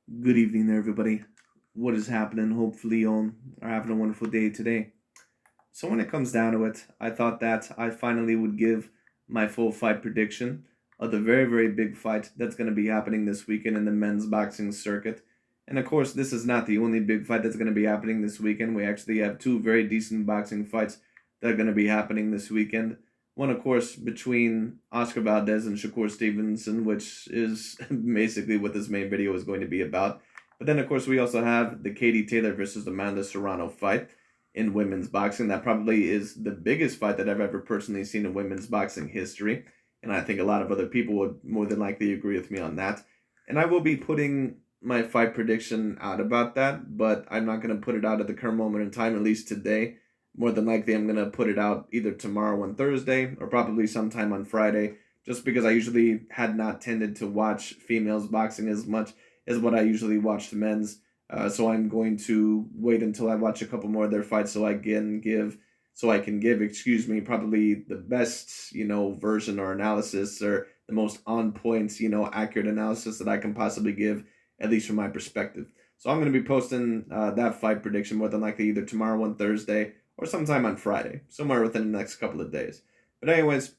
Good evening there, everybody. What is happening? Hopefully, you all are having a wonderful day today. So, when it comes down to it, I thought that I finally would give my full fight prediction of the very, very big fight that's going to be happening this weekend in the men's boxing circuit. And of course, this is not the only big fight that's going to be happening this weekend. We actually have two very decent boxing fights that are going to be happening this weekend. One, of course, between Oscar Valdez and Shakur Stevenson, which is basically what this main video is going to be about. But then, of course, we also have the Katie Taylor versus Amanda Serrano fight in women's boxing. That probably is the biggest fight that I've ever personally seen in women's boxing history. And I think a lot of other people would more than likely agree with me on that. And I will be putting my fight prediction out about that, but I'm not going to put it out at the current moment in time, at least today. More than likely, I'm going to put it out either tomorrow on Thursday or probably sometime on Friday, just because I usually had not tended to watch females boxing as much as what I usually watched men's. So I'm going to wait until I watch a couple more of their fights so I can give, probably the best, version or analysis or the most on point, accurate analysis that I can possibly give, at least from my perspective. So I'm going to be posting that fight prediction more than likely either tomorrow on Thursday or sometime on Friday, somewhere within the next couple of days. But anyways,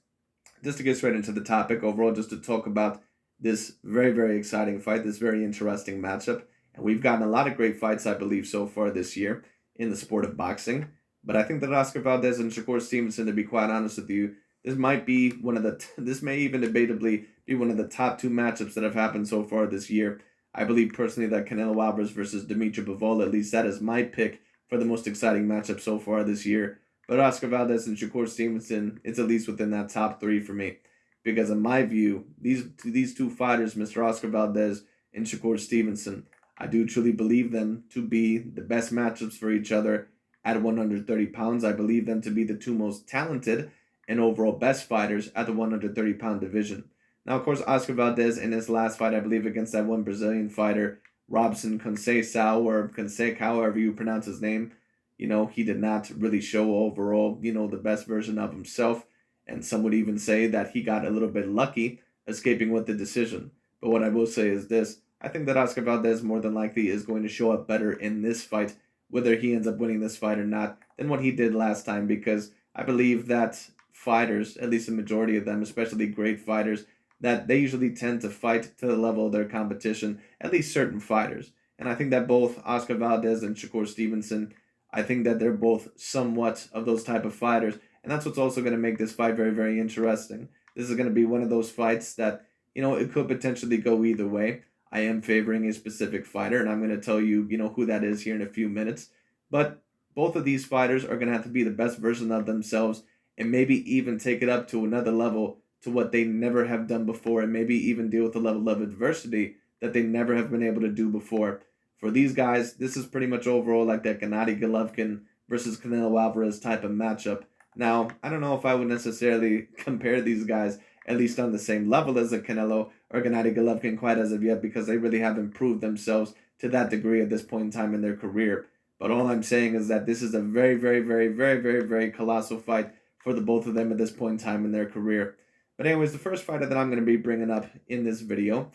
just to get straight into the topic overall, just to talk about this very, very exciting fight, this very interesting matchup. And we've gotten a lot of great fights, I believe, so far this year in the sport of boxing. But I think that Oscar Valdez and Shakur Stevenson, to be quite honest with you, this may even debatably be one of the top two matchups that have happened so far this year. I believe personally that Canelo Alvarez versus Dimitri Bivol, at least that is my pick for the most exciting matchup so far this year. But Oscar Valdez and Shakur Stevenson, it's at least within that top three for me. Because in my view, these two fighters, Mr. Oscar Valdez and Shakur Stevenson, I do truly believe them to be the best matchups for each other at 130 pounds. I believe them to be the two most talented and overall best fighters at the 130-pound division. Now, of course, Oscar Valdez in his last fight, I believe, against that one Brazilian fighter, Robson Conceição, or Conceição, however you pronounce his name, he did not really show overall, the best version of himself. And some would even say that he got a little bit lucky escaping with the decision. But what I will say is this: I think that Oscar Valdez more than likely is going to show up better in this fight, whether he ends up winning this fight or not, than what he did last time, because I believe that fighters, at least a majority of them, especially great fighters, that they usually tend to fight to the level of their competition, at least certain fighters. And I think that both Oscar Valdez and Shakur Stevenson, I think that they're both somewhat of those type of fighters. And that's what's also going to make this fight very, very interesting. This is going to be one of those fights that, it could potentially go either way. I am favoring a specific fighter, and I'm going to tell you, who that is here in a few minutes. But both of these fighters are going to have to be the best version of themselves and maybe even take it up to another level to what they never have done before, and maybe even deal with a level of adversity that they never have been able to do before. For these guys, this is pretty much overall like that Gennady Golovkin versus Canelo Alvarez type of matchup. Now, I don't know if I would necessarily compare these guys at least on the same level as a Canelo or Gennady Golovkin quite as of yet, because they really haven't proved themselves to that degree at this point in time in their career. But all I'm saying is that this is a very, very, very, very, very, very colossal fight for the both of them at this point in time in their career. But anyways, the first fighter that I'm going to be bringing up in this video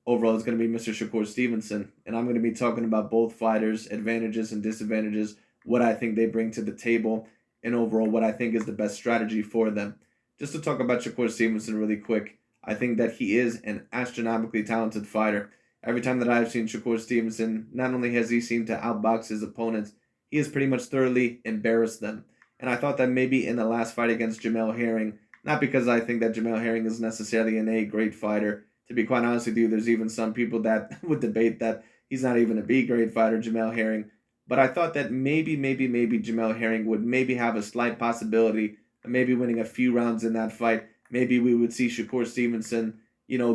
overall is going to be Mr. Shakur Stevenson. And I'm going to be talking about both fighters' advantages and disadvantages, what I think they bring to the table, and overall what I think is the best strategy for them. Just to talk about Shakur Stevenson really quick, I think that he is an astronomically talented fighter. Every time that I've seen Shakur Stevenson, not only has he seemed to outbox his opponents, he has pretty much thoroughly embarrassed them. And I thought that maybe in the last fight against Jamel Herring, not because I think that Jamel Herring is necessarily an A grade fighter. To be quite honest with you, there's even some people that would debate that he's not even a B grade fighter, Jamel Herring. But I thought that maybe Jamel Herring would maybe have a slight possibility of maybe winning a few rounds in that fight. Maybe we would see Shakur Stevenson,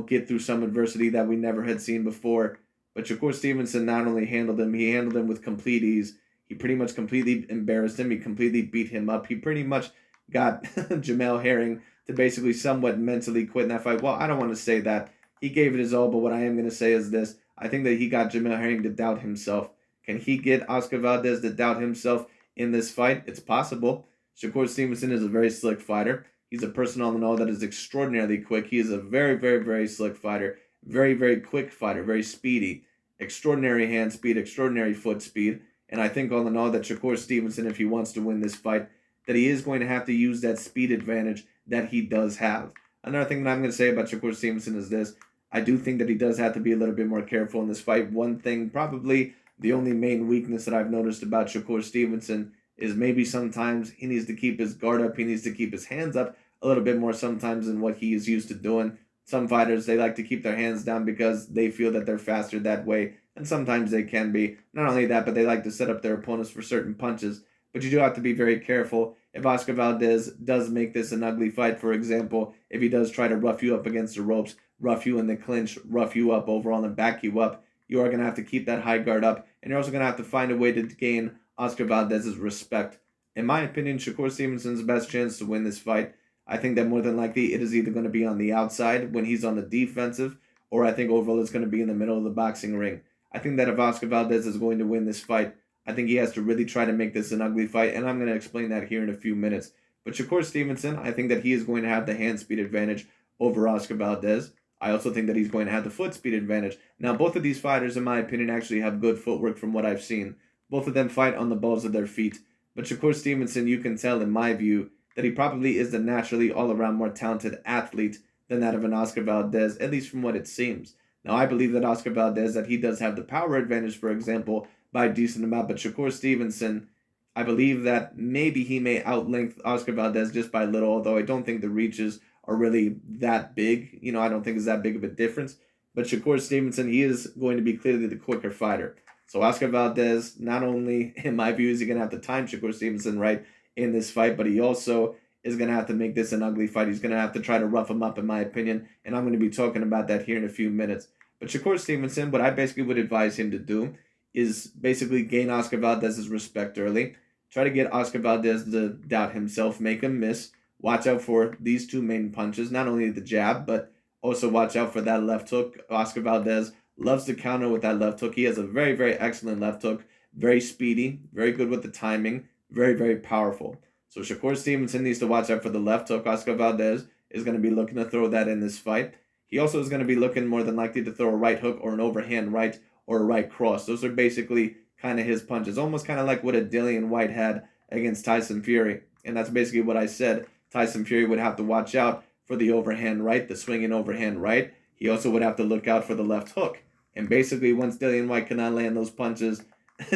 get through some adversity that we never had seen before. But Shakur Stevenson not only handled him, he handled him with complete ease. He pretty much completely embarrassed him. He completely beat him up. He pretty much got Jamel Herring to basically somewhat mentally quit in that fight. Well, I don't want to say that. He gave it his all, but what I am going to say is this. I think that he got Jamel Herring to doubt himself. Can he get Oscar Valdez to doubt himself in this fight? It's possible. Shakur Stevenson is a very slick fighter. He's a person on the know that is extraordinarily quick. He is a very, very, very slick fighter. Very, very quick fighter. Very speedy. extraordinary hand speed, extraordinary foot speed. And I think all in all that Shakur Stevenson, if he wants to win this fight, that he is going to have to use that speed advantage that he does have. Another thing that I'm going to say about Shakur Stevenson is this. I do think that he does have to be a little bit more careful in this fight. One thing, probably the only main weakness that I've noticed about Shakur Stevenson is maybe sometimes he needs to keep his guard up. He needs to keep his hands up a little bit more sometimes than what he is used to doing. Some fighters, they like to keep their hands down because they feel that they're faster that way. And sometimes they can be. Not only that, but they like to set up their opponents for certain punches. But you do have to be very careful. If Oscar Valdez does make this an ugly fight, for example, if he does try to rough you up against the ropes, rough you in the clinch, rough you up overall and back you up, you are going to have to keep that high guard up. And you're also going to have to find a way to gain Oscar Valdez's respect. In my opinion, Shakur Stevenson's best chance to win this fight, I think that more than likely it is either going to be on the outside when he's on the defensive, or I think overall it's going to be in the middle of the boxing ring. I think that if Oscar Valdez is going to win this fight, I think he has to really try to make this an ugly fight, and I'm going to explain that here in a few minutes. But Shakur Stevenson, I think that he is going to have the hand speed advantage over Oscar Valdez. I also think that he's going to have the foot speed advantage. Now, both of these fighters, in my opinion, actually have good footwork from what I've seen. Both of them fight on the balls of their feet. But Shakur Stevenson, you can tell, in my view, that he probably is the naturally all-around more talented athlete than that of an Oscar Valdez, at least from what it seems. Now, I believe that Oscar Valdez, that he does have the power advantage, for example, by a decent amount. But Shakur Stevenson, I believe that maybe he may outlength Oscar Valdez just by a little, although I don't think the reaches are really that big. I don't think it's that big of a difference. But Shakur Stevenson, he is going to be clearly the quicker fighter. So Oscar Valdez, not only, in my view, is he going to have to time Shakur Stevenson right in this fight, but he also is going to have to make this an ugly fight. He's going to have to try to rough him up, in my opinion, and I'm going to be talking about that here in a few minutes. But Shakur Stevenson, what I basically would advise him to do is basically gain Oscar Valdez's respect early. Try to get Oscar Valdez to doubt himself, make him miss. Watch out for these two main punches, not only the jab, but also watch out for that left hook. Oscar Valdez loves to counter with that left hook. He has a very, very excellent left hook, very speedy, very good with the timing, very, very powerful. So Shakur Stevenson needs to watch out for the left hook. Oscar Valdez is going to be looking to throw that in this fight. He also is going to be looking more than likely to throw a right hook or an overhand right or a right cross. Those are basically kind of his punches, almost kind of like what a Dillian White had against Tyson Fury. And that's basically what I said. Tyson Fury would have to watch out for the overhand right, the swinging overhand right. He also would have to look out for the left hook. And basically, once Dillian White could not land those punches,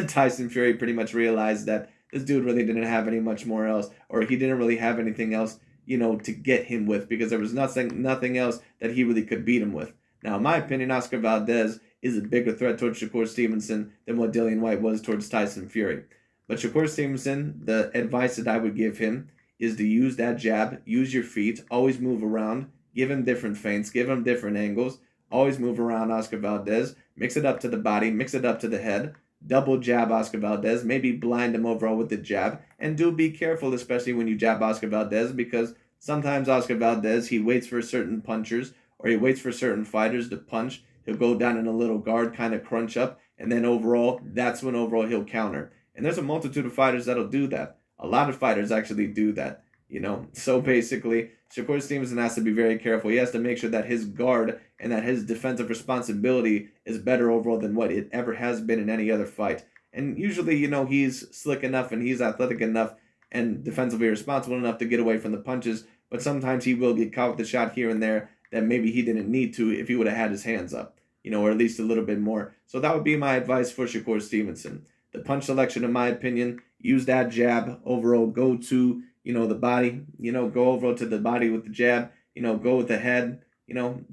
Tyson Fury pretty much realized that this dude really didn't have any much more else, or he didn't really have anything else, to get him with, because there was nothing else that he really could beat him with. Now, in my opinion, Oscar Valdez is a bigger threat towards Shakur Stevenson than what Dillian White was towards Tyson Fury. But Shakur Stevenson, the advice that I would give him is to use that jab, use your feet, always move around, give him different feints, give him different angles, always move around Oscar Valdez, mix it up to the body, mix it up to the head, double jab Oscar Valdez, maybe blind him overall with the jab, and do be careful, especially when you jab Oscar Valdez, because sometimes Oscar Valdez, he waits for certain punchers, or he waits for certain fighters to punch. He'll go down in a little guard, kind of crunch up, and then overall, that's when overall he'll counter. And there's a multitude of fighters that'll do that. A lot of fighters actually do that, So basically, Shakur Stevenson has to be very careful. He has to make sure that his guard and that his defensive responsibility is better overall than what it ever has been in any other fight. And usually, he's slick enough and he's athletic enough and defensively responsible enough to get away from the punches, but sometimes he will get caught with a shot here and there that maybe he didn't need to if he would have had his hands up, or at least a little bit more. So that would be my advice for Shakur Stevenson. The punch selection, in my opinion, use that jab overall, go to, the body, go over to the body with the jab, go with the head,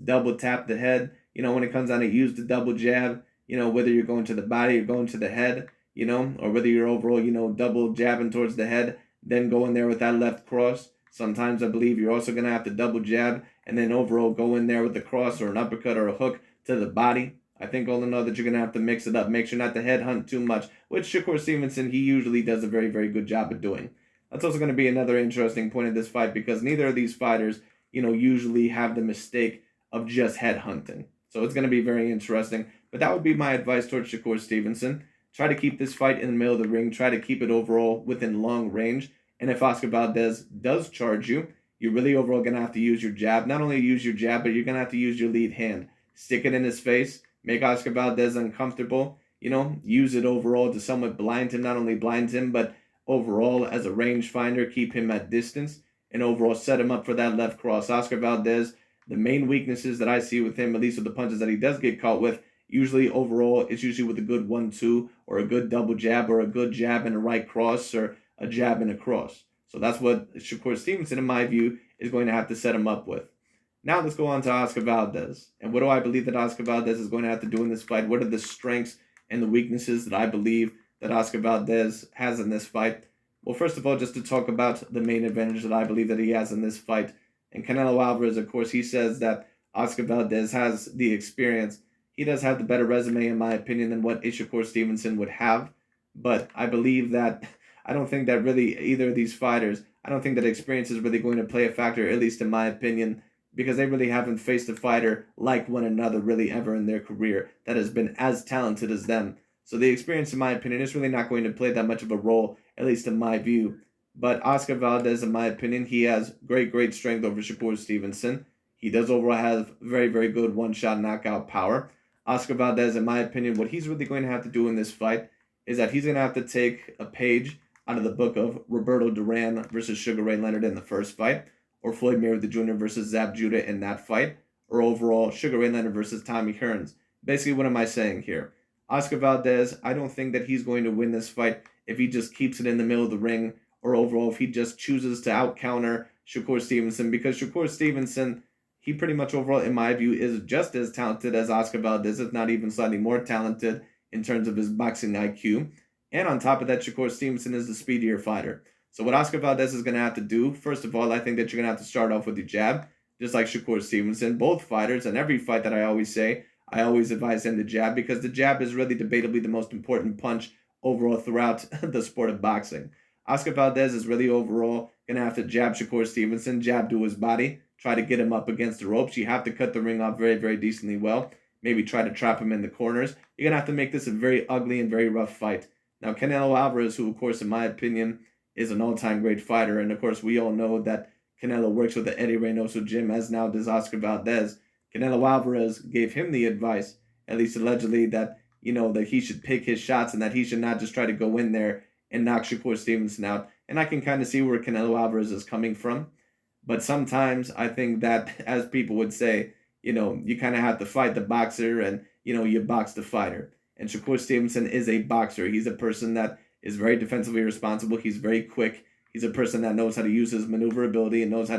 double tap the head, when it comes down to use the double jab, whether you're going to the body or going to the head, or whether you're overall, double jabbing towards the head, then go in there with that left cross. Sometimes I believe you're also going to have to double jab and then overall go in there with the cross or an uppercut or a hook to the body. I think all in all that you're going to have to mix it up. Make sure not to headhunt too much, which Shakur Stevenson, he usually does a very, very good job of doing. That's also going to be another interesting point of this fight because neither of these fighters, usually have the mistake of just headhunting. So it's going to be very interesting. But that would be my advice towards Shakur Stevenson. Try to keep this fight in the middle of the ring. Try to keep it overall within long range. And if Oscar Valdez does charge you, you're really overall going to have to use your jab. Not only use your jab, but you're going to have to use your lead hand. Stick it in his face. make Oscar Valdez uncomfortable, use it overall to somewhat blind him, not only blind him, but overall as a rangefinder, keep him at distance, and overall set him up for that left cross. Oscar Valdez, the main weaknesses that I see with him, at least with the punches that he does get caught with, usually overall, it's usually with a good 1-2 or a good double jab or a good jab and a right cross or a jab and a cross. So that's what Shakur Stevenson, in my view, is going to have to set him up with. Now let's go on to Oscar Valdez. And what do I believe that Oscar Valdez is going to have to do in this fight? What are the strengths and the weaknesses that I believe that Oscar Valdez has in this fight? Well, first of all, just to talk about the main advantage that I believe that he has in this fight. And Canelo Alvarez, of course, he says that Oscar Valdez has the experience. He does have the better resume, in my opinion, than what Shakur Stevenson would have. But I believe that I don't think that really either of these fighters, I don't think that experience is really going to play a factor, at least in my opinion, because they really haven't faced a fighter like one another really ever in their career that has been as talented as them. So the experience, in my opinion, is really not going to play that much of a role, at least in my view. But Oscar Valdez, in my opinion, he has great strength over Shakur Stevenson. He does overall have very good one-shot knockout power. Oscar Valdez, in my opinion, what he's really going to have to do in this fight is that he's going to have to take a page out of the book of Roberto Duran versus Sugar Ray Leonard in the first fight, or Floyd Mayweather Jr. versus Zab Judah in that fight, or overall Sugar Ray Leonard versus Tommy Hearns. Basically, what am I saying here? Oscar Valdez, I don't think that he's going to win this fight if he just keeps it in the middle of the ring, or overall if he just chooses to out-counter Shakur Stevenson, because Shakur Stevenson, he pretty much overall, in my view, is just as talented as Oscar Valdez, if not even slightly more talented in terms of his boxing IQ. And on top of that, Shakur Stevenson is the speedier fighter. So what Oscar Valdez is going to have to do, first of all, I think that you're going to have to start off with your jab, just like Shakur Stevenson. Both fighters, and every fight that I always say, I always advise them to jab, because the jab is really debatably the most important punch overall throughout the sport of boxing. Oscar Valdez is really overall going to have to jab Shakur Stevenson, jab to his body, try to get him up against the ropes. You have to cut the ring off very decently well. Maybe try to trap him in the corners. You're going to have to make this a very ugly and very rough fight. Now, Canelo Alvarez, who, of course, in my opinion, is an all-time great fighter, and, of course, we all know that Canelo works with the Eddie Reynoso gym, as now does Oscar Valdez. Canelo Alvarez gave him the advice, at least allegedly, that, that he should pick his shots and that he should not just try to go in there and knock Shakur Stevenson out. And I can kind of see where Canelo Alvarez is coming from. But sometimes I think that, as people would say, you kind of have to fight the boxer and, you box the fighter. And Shakur Stevenson is a boxer. He's a person that is very defensively responsible. He's very quick. He's a person that knows how to use his maneuverability and knows how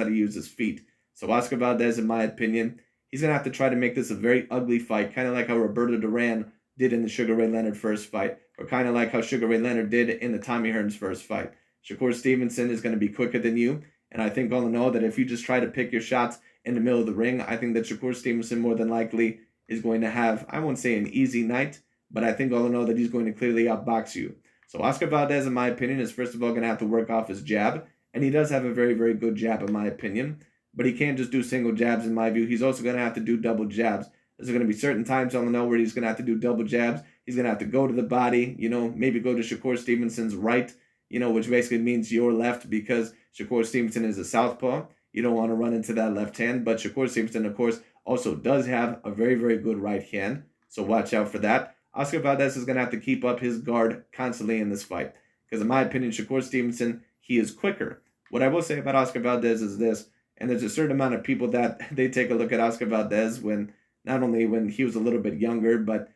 to use his feet. So Oscar Valdez, in my opinion, he's going to have to try to make this a very ugly fight, kind of like how Roberto Duran did in the Sugar Ray Leonard first fight, or kind of like how Sugar Ray Leonard did in the Tommy Hearns first fight. Shakur Stevenson is going to be quicker than you, and I think all in all that if you just try to pick your shots in the middle of the ring, I think that Shakur Stevenson more than likely is going to have, I won't say an easy night, but I think all in all that he's going to clearly outbox you. So Oscar Valdez, in my opinion, is first of all going to have to work off his jab, and he does have a very good jab, in my opinion, but he can't just do single jabs, in my view. He's also going to have to do double jabs. There's going to be certain times on the know where he's going to have to do double jabs. He's going to have to go to the body, maybe go to Shakur Stevenson's right, which basically means your left, because Shakur Stevenson is a southpaw. You don't want to run into that left hand, but Shakur Stevenson, of course, also does have a very good right hand, so watch out for that. Oscar Valdez is going to have to keep up his guard constantly in this fight, because in my opinion, Shakur Stevenson, he is quicker. What I will say about Oscar Valdez is this, and there's a certain amount of people that they take a look at Oscar Valdez when, not only when he was a little bit younger, but,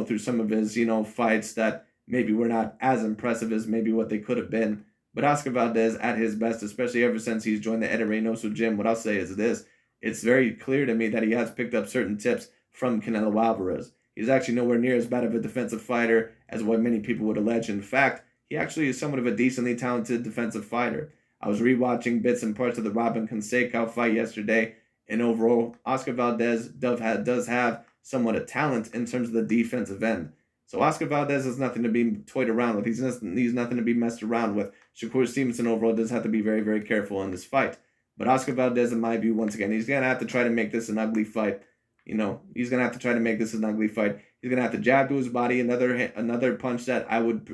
through some of his, fights that maybe were not as impressive as maybe what they could have been. But Oscar Valdez at his best, especially ever since he's joined the Eddie Reynoso gym, what I'll say is this. It's very clear to me that he has picked up certain tips from Canelo Alvarez. He's actually nowhere near as bad of a defensive fighter as what many people would allege. In fact, he actually is somewhat of a decently talented defensive fighter. I was rewatching bits and parts of the Robin Fonseca fight yesterday, and overall, Oscar Valdez does have somewhat of talent in terms of the defensive end. So Oscar Valdez is nothing to be toyed around with. He's nothing to be messed around with. Shakur Stevenson overall does have to be very careful in this fight. But Oscar Valdez, in my view, once again, he's going to have to try to make this an ugly fight. He's going to have to try to make this an ugly fight. He's going to have to jab to his body, another punch that I would,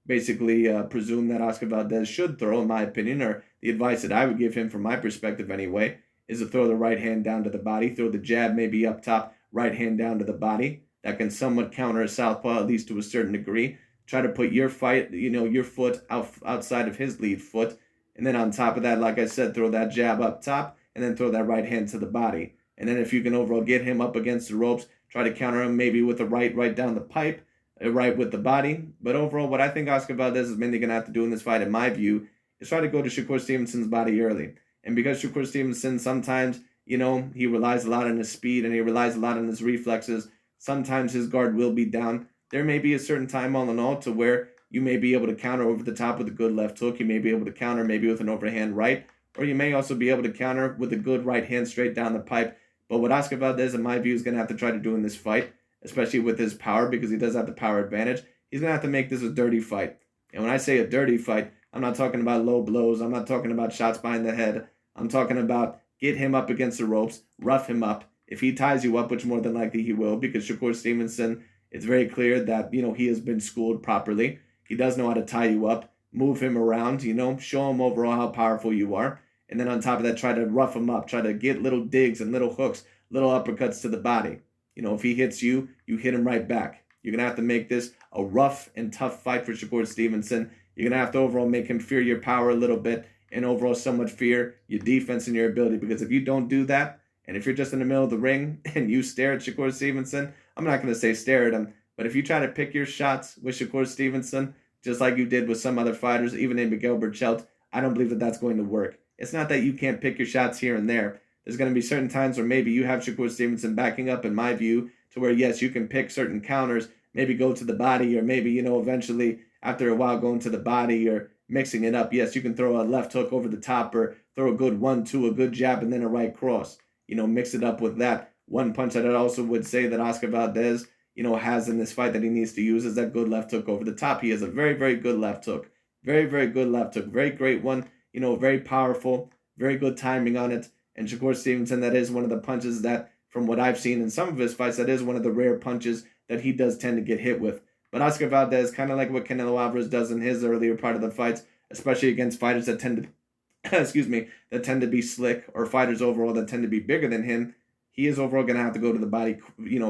basically presume that Oscar Valdez should throw, in my opinion, or the advice that I would give him from my perspective anyway, is to throw the right hand down to the body, throw the jab maybe up top right hand down to the body that can somewhat counter a southpaw, at least to a certain degree. Try to put your your foot outside of his lead foot. And then on top of that, like I said, throw that jab up top and then throw that right hand to the body. And then if you can overall get him up against the ropes, try to counter him maybe with a right down the pipe, a right with the body. But overall, what I think Oscar Valdez is mainly going to have to do in this fight, in my view, is try to go to Shakur Stevenson's body early. And because Shakur Stevenson sometimes, he relies a lot on his speed and he relies a lot on his reflexes, sometimes his guard will be down. There may be a certain time all in all to where you may be able to counter over the top with a good left hook. You may be able to counter maybe with an overhand right, or you may also be able to counter with a good right hand straight down the pipe. But what Oscar Valdez, in my view, is going to have to try to do in this fight, especially with his power, because he does have the power advantage, he's going to have to make this a dirty fight. And when I say a dirty fight, I'm not talking about low blows. I'm not talking about shots behind the head. I'm talking about get him up against the ropes, rough him up. If he ties you up, which more than likely he will, because Shakur Stevenson, it's very clear that, he has been schooled properly. He does know how to tie you up, move him around, show him overall how powerful you are. And then on top of that, try to rough him up, try to get little digs and little hooks, little uppercuts to the body. If he hits you, you hit him right back. You're going to have to make this a rough and tough fight for Shakur Stevenson. You're going to have to overall make him fear your power a little bit and overall somewhat fear your defense and your ability. Because if you don't do that, and if you're just in the middle of the ring and you stare at Shakur Stevenson, I'm not going to say stare at him, but if you try to pick your shots with Shakur Stevenson, just like you did with some other fighters, even in Miguel Berchelt, I don't believe that that's going to work. It's not that you can't pick your shots here and there. There's going to be certain times where maybe you have Shakur Stevenson backing up, in my view, to where, yes, you can pick certain counters, maybe go to the body, or maybe, eventually, after a while, going to the body or mixing it up. Yes, you can throw a left hook over the top or throw a good 1-2, a good jab, and then a right cross. Mix it up with that. One punch that I also would say that Oscar Valdez, has in this fight that he needs to use is that good left hook over the top. He has a very, very good left hook. Very, very good left hook. Very great one. Very powerful. Very good timing on it. And Shakur Stevenson, that is one of the punches that, from what I've seen in some of his fights, that is one of the rare punches that he does tend to get hit with. But Oscar Valdez, kind of like what Canelo Alvarez does in his earlier part of the fights, especially against fighters that tend to, that tend to be slick, or fighters overall that tend to be bigger than him, he is overall going to have to go to the body,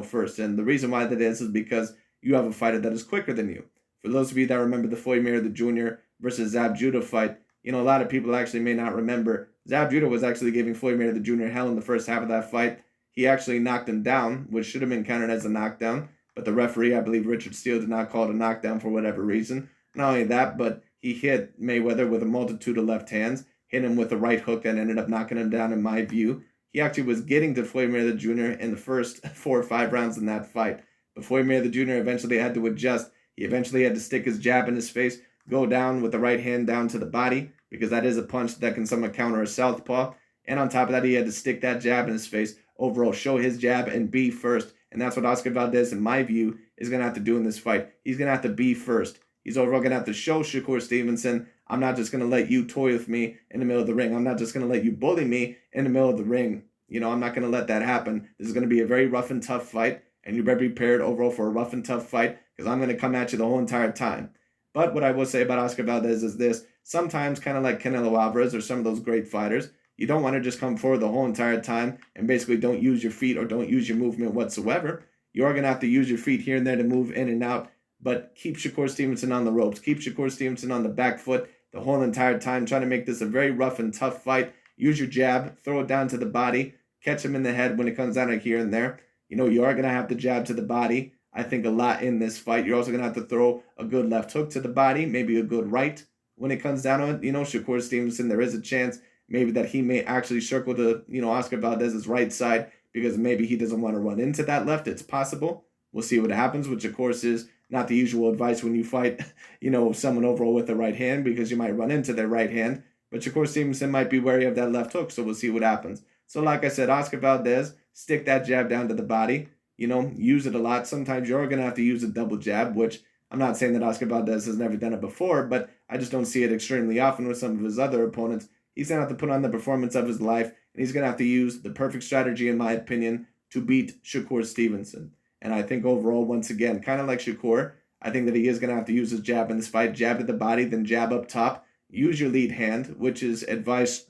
first. And the reason why that is because you have a fighter that is quicker than you. For those of you that remember the Floyd Mayweather Jr. versus Zab Judah fight, a lot of people actually may not remember. Zab Judah was actually giving Floyd Mayweather Jr. hell in the first half of that fight. He actually knocked him down, which should have been counted as a knockdown. But the referee, I believe Richard Steele, did not call it a knockdown for whatever reason. Not only that, but he hit Mayweather with a multitude of left hands, hit him with a right hook that ended up knocking him down, in my view. He actually was getting to Floyd Mayweather Jr. in the first 4 or 5 rounds in that fight. But Floyd Mayweather Jr. eventually had to adjust. He eventually had to stick his jab in his face, go down with the right hand down to the body, because that is a punch that can somewhat counter a southpaw. And on top of that, he had to stick that jab in his face, overall show his jab and be first. And that's what Oscar Valdez, in my view, is going to have to do in this fight. He's going to have to be first. He's overall going to have to show Shakur Stevenson, I'm not just going to let you toy with me in the middle of the ring. I'm not just going to let you bully me in the middle of the ring. I'm not going to let that happen. This is going to be a very rough and tough fight, and you better be prepared overall for a rough and tough fight, because I'm going to come at you the whole entire time. But what I will say about Oscar Valdez is this. Sometimes, kind of like Canelo Alvarez or some of those great fighters, you don't want to just come forward the whole entire time and basically don't use your feet or don't use your movement whatsoever. You are going to have to use your feet here and there to move in and out, but keep Shakur Stevenson on the ropes. Keep Shakur Stevenson on the back foot the whole entire time. Try to make this a very rough and tough fight. Use your jab, throw it down to the body, catch him in the head when it comes down here and there. You are going to have to jab to the body, I think, a lot in this fight. You're also going to have to throw a good left hook to the body, maybe a good right. When it comes down to it, Shakur Stevenson, there is a chance maybe that he may actually circle to, Oscar Valdez's right side, because maybe he doesn't want to run into that left. It's possible. We'll see what happens, which of course is not the usual advice when you fight, someone overall with the right hand, because you might run into their right hand. But Shakur Stevenson might be wary of that left hook, so we'll see what happens. So like I said, Oscar Valdez, stick that jab down to the body. Use it a lot. Sometimes you're going to have to use a double jab, which I'm not saying that Oscar Valdez has never done it before, but I just don't see it extremely often with some of his other opponents. He's going to have to put on the performance of his life, and he's going to have to use the perfect strategy, in my opinion, to beat Shakur Stevenson. And I think overall, once again, kind of like Shakur, I think that he is going to have to use his jab in this fight. Jab to the body, then jab up top. Use your lead hand, which is advice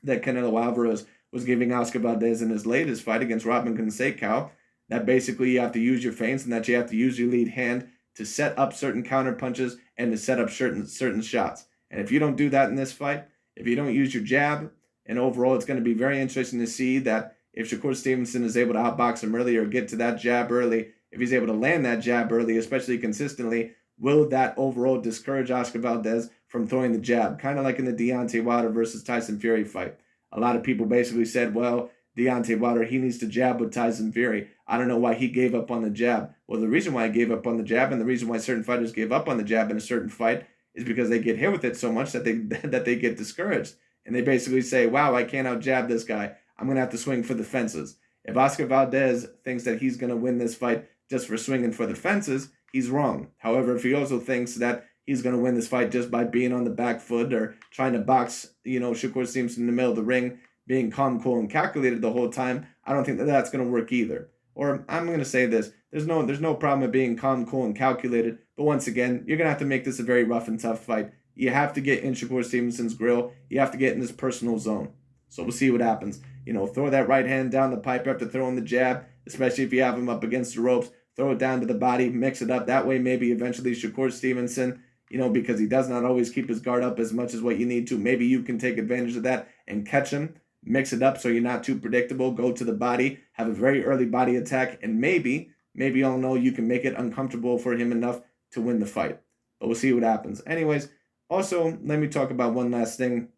that Canelo Alvarez was giving Oscar Valdez in his latest fight against Robin Consecao. that basically you have to use your feints and that you have to use your lead hand to set up certain counter punches and to set up certain shots. And if you don't do that in this fight, if you don't use your jab, and overall it's going to be very interesting to see that if Shakur Stevenson is able to outbox him early or get to that jab early, if he's able to land that jab early, especially consistently, will that overall discourage Oscar Valdez from throwing the jab? Kind of like in the Deontay Wilder versus Tyson Fury fight. A lot of people basically said, well, Deontay Wilder, he needs to jab with Tyson Fury. I don't know why he gave up on the jab. Well, the reason why he gave up on the jab and the reason why certain fighters gave up on the jab in a certain fight is because they get hit with it so much that they get discouraged. And they basically say, wow, I can't out-jab this guy. I'm going to have to swing for the fences. If Oscar Valdez thinks that he's going to win this fight just for swinging for the fences, he's wrong. However, if he also thinks that he's going to win this fight just by being on the back foot or trying to box, Shakur Stevenson in the middle of the ring, being calm, cool, and calculated the whole time, I don't think that that's going to work either. Or I'm going to say this, there's no problem with being calm, cool, and calculated, but once again, you're going to have to make this a very rough and tough fight. You have to get in Shakur Stevenson's grill. You have to get in his personal zone. So we'll see what happens. Throw that right hand down the pipe after throwing the jab, especially if you have him up against the ropes. Throw it down to the body, mix it up. That way, maybe eventually Shakur Stevenson, because he does not always keep his guard up as much as what you need to. Maybe you can take advantage of that and catch him. Mix it up so you're not too predictable. Go to the body, have a very early body attack, and maybe you'll know you can make it uncomfortable for him enough to win the fight. But we'll see what happens. Anyways, also, let me talk about one last thing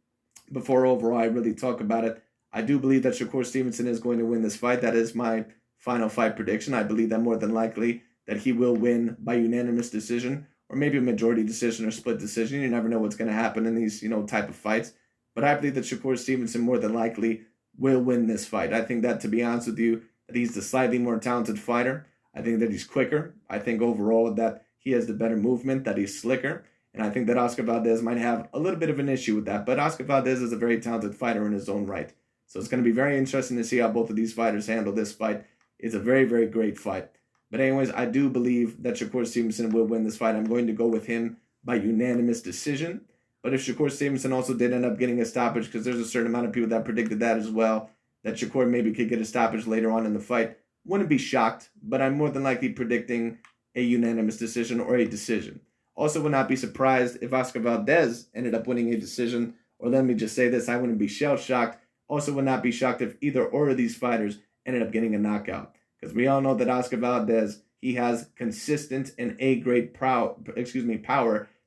before overall I really talk about it. I do believe that Shakur Stevenson is going to win this fight. That is my final fight prediction. I believe that more than likely that he will win by unanimous decision or maybe a majority decision or split decision. You never know what's going to happen in these, type of fights. But I believe that Shakur Stevenson more than likely will win this fight. I think that, to be honest with you, that he's the slightly more talented fighter. I think that he's quicker. I think overall that he has the better movement, that he's slicker. And I think that Oscar Valdez might have a little bit of an issue with that. But Oscar Valdez is a very talented fighter in his own right. So it's going to be very interesting to see how both of these fighters handle this fight. It's a very, very great fight. But anyways, I do believe that Shakur Stevenson will win this fight. I'm going to go with him by unanimous decision. But if Shakur Stevenson also did end up getting a stoppage, because there's a certain amount of people that predicted that as well, that Shakur maybe could get a stoppage later on in the fight, wouldn't be shocked. But I'm more than likely predicting a unanimous decision or a decision. Also would not be surprised if Oscar Valdez ended up winning a decision. Or let me just say this, I wouldn't be shell-shocked. Also would not be shocked if either or of these fighters ended up getting a knockout. Because we all know that Oscar Valdez, he has consistent and A-grade power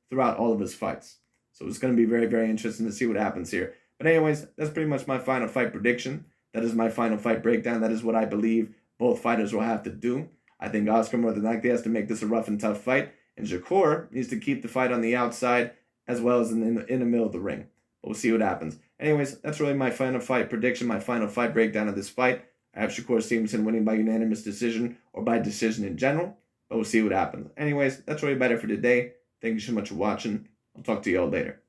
throughout all of his fights. So it's going to be very, very interesting to see what happens here. But anyways, that's pretty much my final fight prediction. That is my final fight breakdown. That is what I believe both fighters will have to do. I think Oscar more than likely has to make this a rough and tough fight. And Shakur needs to keep the fight on the outside as well as in the middle of the ring. But we'll see what happens. Anyways, that's really my final fight prediction, my final fight breakdown of this fight. I have Shakur Stevenson winning by unanimous decision or by decision in general. But we'll see what happens. Anyways, that's really about it for today. Thank you so much for watching. I'll talk to you all later.